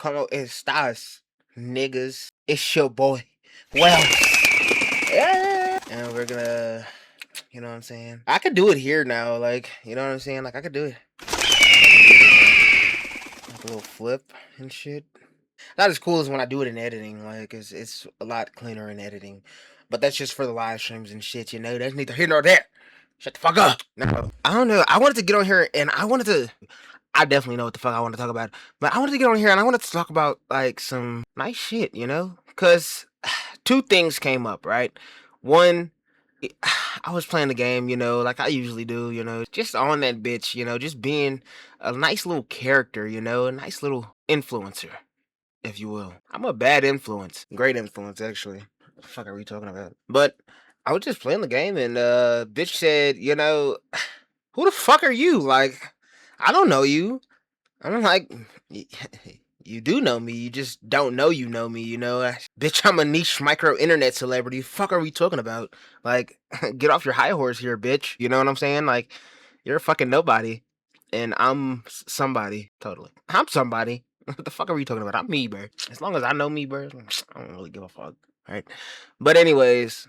Como estas, niggas? It's your boy, Welfz. Yeah. And we're gonna, you know what I'm saying? I could do it here now, like, you know what I'm saying? Like, I could do it. Like a little flip and shit. Not as cool as when I do it in editing. Like, it's a lot cleaner in editing. But that's just for the live streams and shit, you know? That's neither here nor there. Shut the fuck up. No, I don't know. I wanted to get on here and I definitely know what the fuck I want to talk about. But I wanted to get on here and I wanted to talk about, like, some nice shit, you know? Because two things came up, right? One, I was playing the game, you know, like I usually do, you know, just on that bitch, you know, just being a nice little character, you know, a nice little influencer, if you will. I'm a bad influence. Great influence, actually. What the fuck are we talking about? But I was just playing the game and bitch said, you know, who the fuck are you? Like, I don't know you. I'm like, you do know me. You just don't know you know me, you know? Bitch, I'm a niche micro internet celebrity. Fuck are we talking about? Like, get off your high horse here, bitch. You know what I'm saying? Like, you're a fucking nobody. And I'm somebody. Totally. I'm somebody. What the fuck are we talking about? I'm me, bro. As long as I know me, bro, I don't really give a fuck. Right? But anyways,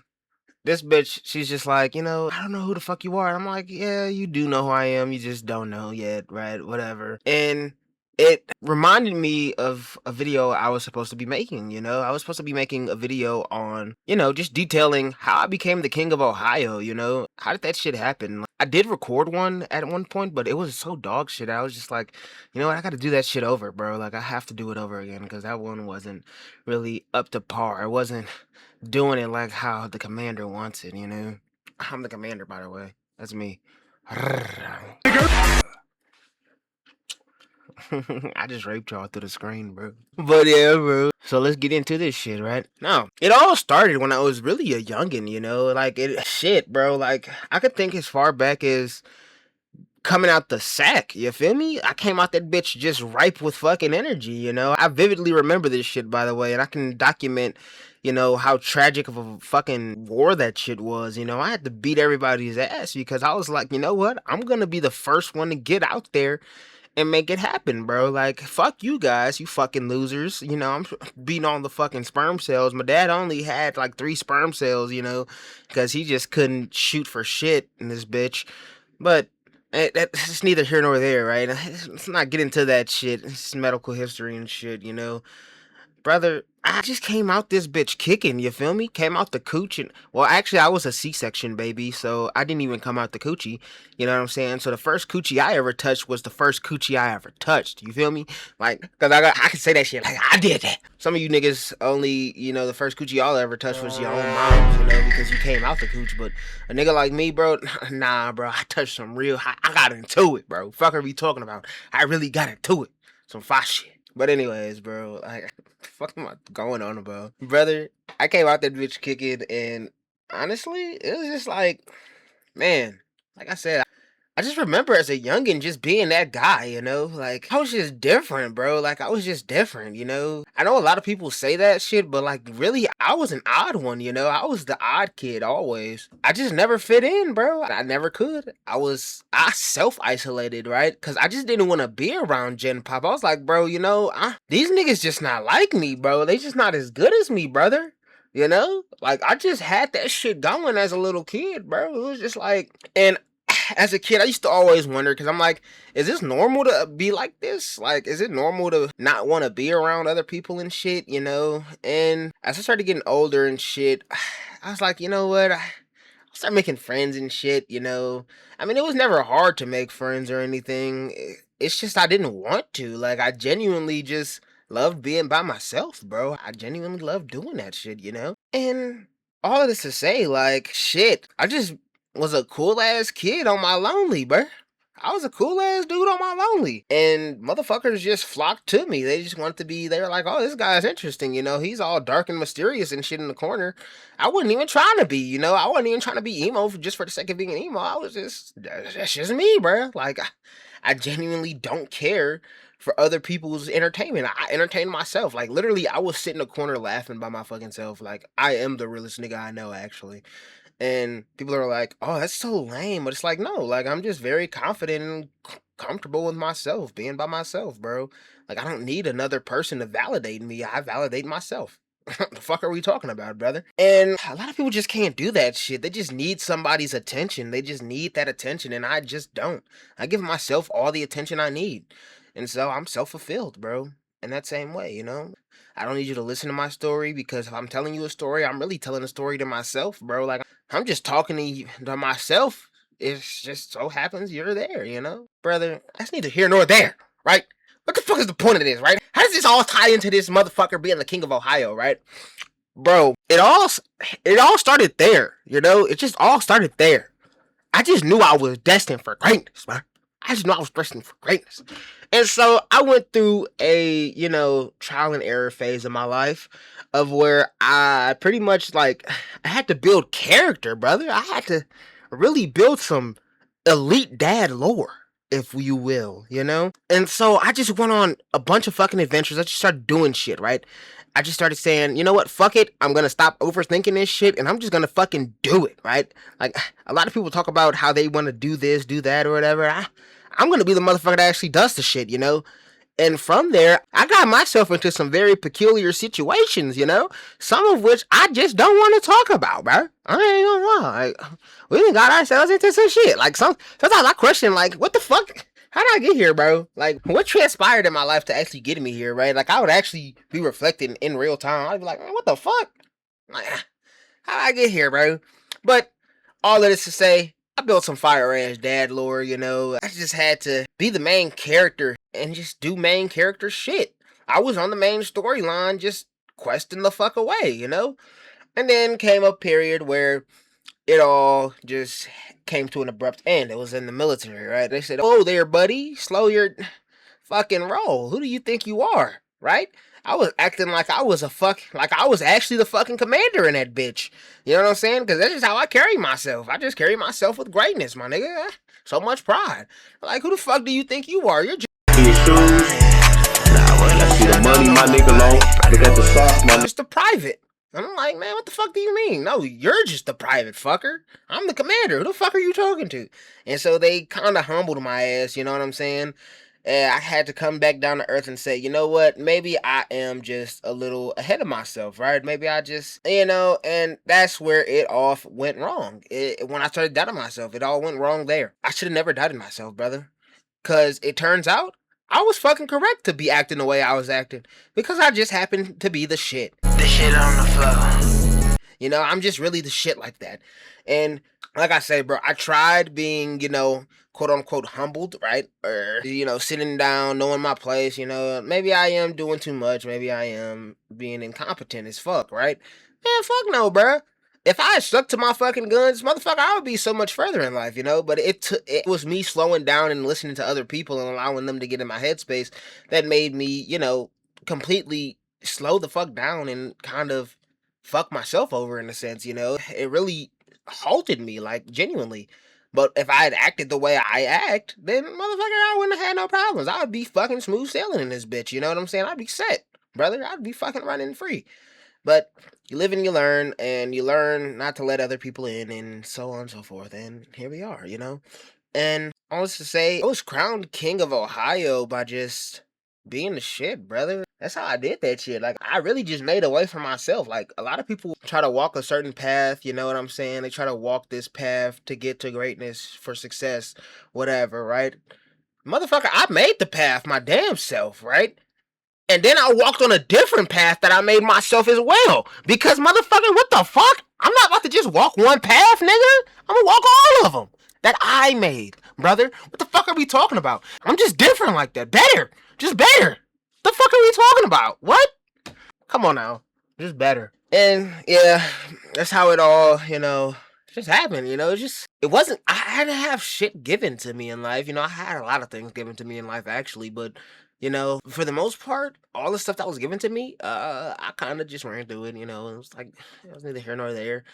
this bitch, she's just like, you know, I don't know who the fuck you are. And I'm like, yeah, you do know who I am. You just don't know yet, right? Whatever. And it reminded me of a video I was supposed to be making, you know? I was supposed to be making a video on, you know, just detailing how I became the king of Ohio, you know? How did that shit happen? I did record one at one point, but it was so dog shit. I was just like, you know what? I got to do that shit over, bro. Like, I have to do it over again because that one wasn't really up to par. It wasn't doing it like how the commander wants it, you know? I'm the commander, by the way. That's me. I just raped y'all through the screen, bro. But yeah, bro. So let's get into this shit, right? Now, it all started when I was really a youngin', you know? Like, shit, bro. Like, I could think as far back as coming out the sack, you feel me? I came out that bitch just ripe with fucking energy, you know? I vividly remember this shit, by the way, and I can document, you know, how tragic of a fucking war that shit was, you know? I had to beat everybody's ass because I was like, you know what? I'm gonna be the first one to get out there and make it happen, bro. Like, fuck you guys, you fucking losers. You know, I'm beating all the fucking sperm cells. My dad only had like 3 sperm cells, you know, because he just couldn't shoot for shit in this bitch. But that's neither here nor there, right? Let's not get into that shit. It's medical history and shit, you know. Brother, I just came out this bitch kicking, you feel me? Came out the cooch and, well, actually, I was a C-section baby, so I didn't even come out the coochie, you know what I'm saying? So the first coochie I ever touched was the first coochie I ever touched, you feel me? Like, cause I can say that shit, like, I did that. Some of you niggas only, you know, the first coochie y'all ever touched was your own moms, you know, because you came out the cooch, but a nigga like me, bro, nah, bro, I touched some real, I got into it, bro. Fuck are we talking about? I really got into it. Some fire shit. But anyways, bro, like, fuck am I going on about? Brother, I came out that bitch kicking, and honestly, it was just like, man, like I said, I just remember as a youngin' just being that guy, you know? Like, I was just different, bro. Like, I was just different, you know? I know a lot of people say that shit, but, like, really, I was an odd one, you know? I was the odd kid always. I just never fit in, bro. I never could. I self-isolated, right? Because I just didn't want to be around Gen Pop. I was like, bro, you know, these niggas just not like me, bro. They just not as good as me, brother. You know? Like, I just had that shit going as a little kid, bro. It was just like, and as a kid, I used to always wonder, because I'm like, is this normal to be like this? Like, is it normal to not want to be around other people and shit, you know? And as I started getting older and shit, I was like, you know what? I started making friends and shit, you know? I mean, it was never hard to make friends or anything. It's just I didn't want to. Like, I genuinely just loved being by myself, bro. I genuinely loved doing that shit, you know? And all of this to say, like, shit, I just was a cool ass kid on my lonely, bruh. I was a cool ass dude on my lonely. And motherfuckers just flocked to me. They just wanted to be, they were like, oh, this guy's interesting, you know, he's all dark and mysterious and shit in the corner. I wasn't even trying to be, you know, I wasn't even trying to be emo just for the sake of being emo. I was just, that's just me, bruh. Like, I genuinely don't care for other people's entertainment. I entertain myself. Like, literally, I was sitting in a corner laughing by my fucking self. Like, I am the realest nigga I know, actually. And people are like, oh, that's so lame. But it's like, no, like, I'm just very confident and comfortable with myself, being by myself, bro. Like, I don't need another person to validate me. I validate myself. The fuck are we talking about, brother? And a lot of people just can't do that shit. They just need somebody's attention. They just need that attention, and I just don't. I give myself all the attention I need. And so I'm self-fulfilled, bro. In that same way, you know? I don't need you to listen to my story, because if I'm telling you a story, I'm really telling a story to myself, bro. Like, I'm just talking to myself. It just so happens you're there, you know? Brother, that's neither here nor there, right? What the fuck is the point of this, right? How does this all tie into this motherfucker being the king of Ohio, right? Bro, it all started there, you know? It just all started there. I just knew I was destined for greatness, man. I just knew I was destined for greatness. And so I went through a, trial and error phase of my life, of where I pretty much, like, I had to build character, brother. I had to really build some elite dad lore, if you will, you know? And so I just went on a bunch of fucking adventures. I just started doing shit, right? I just started saying, you know what, fuck it. I'm gonna stop overthinking this shit, and I'm just gonna fucking do it, right? Like, a lot of people talk about how they wanna do this, do that, or whatever. I'm gonna be the motherfucker that actually does the shit, you know? And from there, I got myself into some very peculiar situations, you know? Some of which I just don't want to talk about, bro. I ain't gonna lie. Like, we done got ourselves into some shit. Like, sometimes I question, like, what the fuck? How did I get here, bro? Like, what transpired in my life to actually get me here, right? Like, I would actually be reflecting in real time. I'd be like, man, what the fuck? Like, how did I get here, bro? But all of this to say, I built some fire ass dad lore, you know. I just had to be the main character and just do main character shit. I was on the main storyline, just questing the fuck away, you know? And then came a period where it all just came to an abrupt end. It was in the military, right? They said, "Oh, there, buddy, slow your fucking roll. Who do you think you are?" Right? I was acting like I was actually the fucking commander in that bitch. You know what I'm saying? Because that's just how I carry myself. I just carry myself with greatness, my nigga. So much pride. Like, who the fuck do you think you are? You're just the money, my nigga, low. Look at the sauce, man. Just a private. And I'm like, man, what the fuck do you mean? No, you're just the private fucker. I'm the commander. Who the fuck are you talking to? And so they kind of humbled my ass, you know what I'm saying? And I had to come back down to earth and say, you know what? Maybe I am just a little ahead of myself, right? Maybe I just, and that's where it all went wrong. When I started doubting myself, it all went wrong there. I should have never doubted myself, brother. Because it turns out I was fucking correct to be acting the way I was acting. Because I just happened to be the shit. The shit on the floor. You know, I'm just really the shit like that. And like I say, bro, I tried being, quote unquote humbled, right? Or, sitting down, knowing my place, maybe I am doing too much. Maybe I am being incompetent as fuck, right? Man, fuck no, bro. If I had stuck to my fucking guns, motherfucker, I would be so much further in life, But it was me slowing down and listening to other people and allowing them to get in my headspace that made me, completely slow the fuck down and kind of fuck myself over in a sense, It really halted me, like, genuinely. But if I had acted the way I act, then motherfucker, I wouldn't have had no problems. I would be fucking smooth sailing in this bitch, you know what I'm saying? I'd be set, brother. I'd be fucking running free. But you live and you learn not to let other people in, and so on and so forth. And here we are, And all this to say, I was crowned king of Ohio by just being the shit, brother. That's how I did that shit. Like, I really just made a way for myself. Like, a lot of people try to walk a certain path, you know what I'm saying? They try to walk this path to get to greatness, for success, whatever, right? Motherfucker, I made the path my damn self, right? And then I walked on a different path that I made myself as well. Because, motherfucker, what the fuck? I'm not about to just walk one path, nigga. I'm gonna walk all of them that I made, brother. What the fuck are we talking about? I'm just different like that. Better. Just better. The fuck are we talking about? What? Come on now. Just better. And, yeah, that's how it all, just happened, it wasn't, I didn't have shit given to me in life, I had a lot of things given to me in life, actually, but, for the most part, all the stuff that was given to me, I kind of just ran through it, it was like, it was neither here nor there,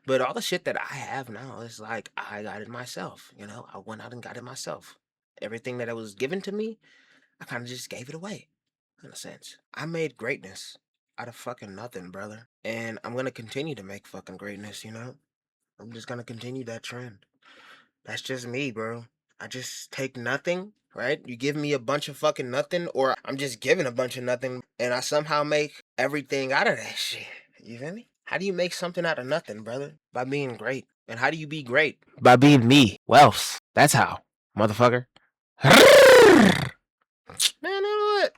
but all the shit that I have now is like, I got it myself, I went out and got it myself. Everything that was given to me, I kind of just gave it away, in a sense. I made greatness out of fucking nothing, brother. And I'm gonna continue to make fucking greatness, I'm just gonna continue that trend. That's just me, bro. I just take nothing, right? You give me a bunch of fucking nothing, or I'm just giving a bunch of nothing, and I somehow make everything out of that shit. You feel me? How do you make something out of nothing, brother? By being great. And how do you be great? By being me, Welfz. That's how, motherfucker. Man, you know what?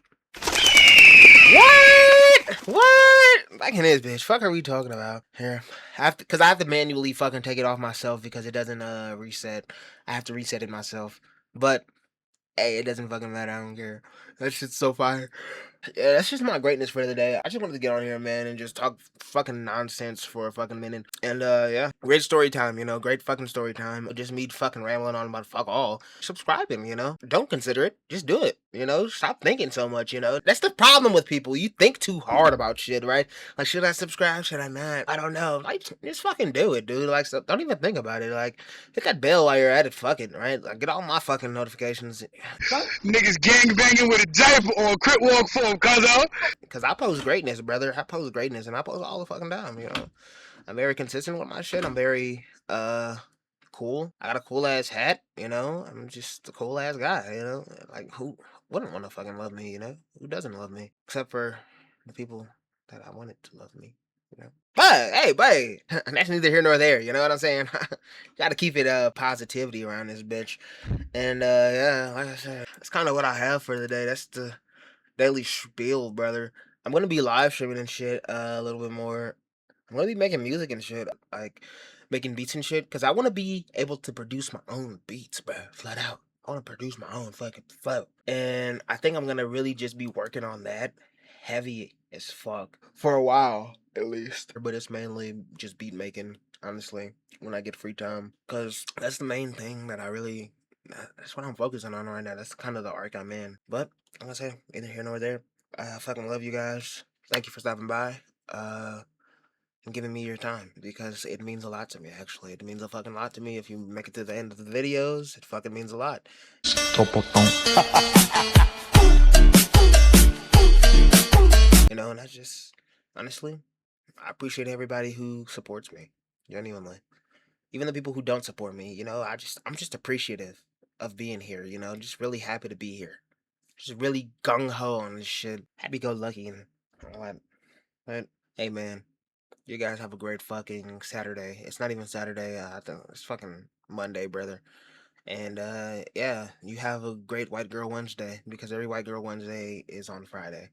What? Back in this bitch. Fuck are we talking about here? Cause I have to manually fucking take it off myself because it doesn't reset. I have to reset it myself. But hey, it doesn't fucking matter. I don't care. That shit's so fire. Yeah, that's just my greatness for the day. I just wanted to get on here, man, and just talk fucking nonsense for a fucking minute. And yeah, great story time, great fucking story time. Just me fucking rambling on about fuck all. Subscribing, don't consider it. Just do it, Stop thinking so much, That's the problem with people. You think too hard about shit, right? Like, should I subscribe? Should I not? I don't know. Like, just fucking do it, dude. Like, so don't even think about it. Like, hit that bell while you're at it. Fuck it, right? Like, get all my fucking notifications. Niggas gang banging with a diaper or a crip walk for him, Cause I post greatness, brother. I post greatness, and I post all the fucking time. I'm very consistent with my shit. I'm very cool. I got a cool ass hat. I'm just a cool ass guy. Like who wouldn't want to fucking love me? Who doesn't love me? Except for the people that I wanted to love me. But hey, that's neither here nor there. You know what I'm saying? Got to keep it positivity around this bitch. And yeah, like I said, that's kind of what I have for the day. That's the daily spiel, brother. I'm gonna be live streaming and shit a little bit more. I'm gonna be making music and shit, like making beats and shit, because I want to be able to produce my own beats, bro. Flat out. I want to produce my own fucking flow. And I think I'm gonna really just be working on that heavy as fuck for a while, at least. But it's mainly just beat making, honestly, when I get free time. Because that's the main thing that I really, that's what I'm focusing on right now. That's kind of the arc I'm in. But, like I say, either here nor there. I fucking love you guys. Thank you for stopping by. And giving me your time, because it means a lot to me, actually. It means a fucking lot to me. If you make it to the end of the videos, it fucking means a lot. And I just, honestly, I appreciate everybody who supports me, genuinely. Even the people who don't support me, I'm just appreciative of being here, just really happy to be here. Just really gung-ho on this shit. Happy-go-lucky and all that. But, hey, man. You guys have a great fucking Saturday. It's not even Saturday. I think it's fucking Monday, brother. And yeah, you have a great White Girl Wednesday, because every White Girl Wednesday is on Friday.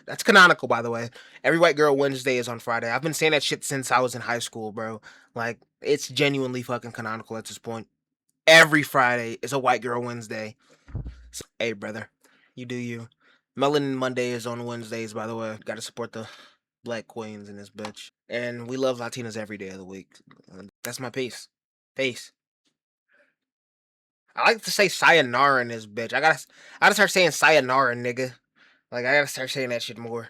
That's canonical, by the way. Every White Girl Wednesday is on Friday. I've been saying that shit since I was in high school, bro. Like, it's genuinely fucking canonical at this point. Every Friday is a White Girl Wednesday. So, hey, brother, you do you. Melanin Monday is on Wednesdays, by the way. Gotta support the Black queens in this bitch. And we love Latinas every day of the week. That's my piece. Peace. I like to say sayonara in this bitch. I gotta start saying sayonara, nigga. Like, I gotta start saying that shit more.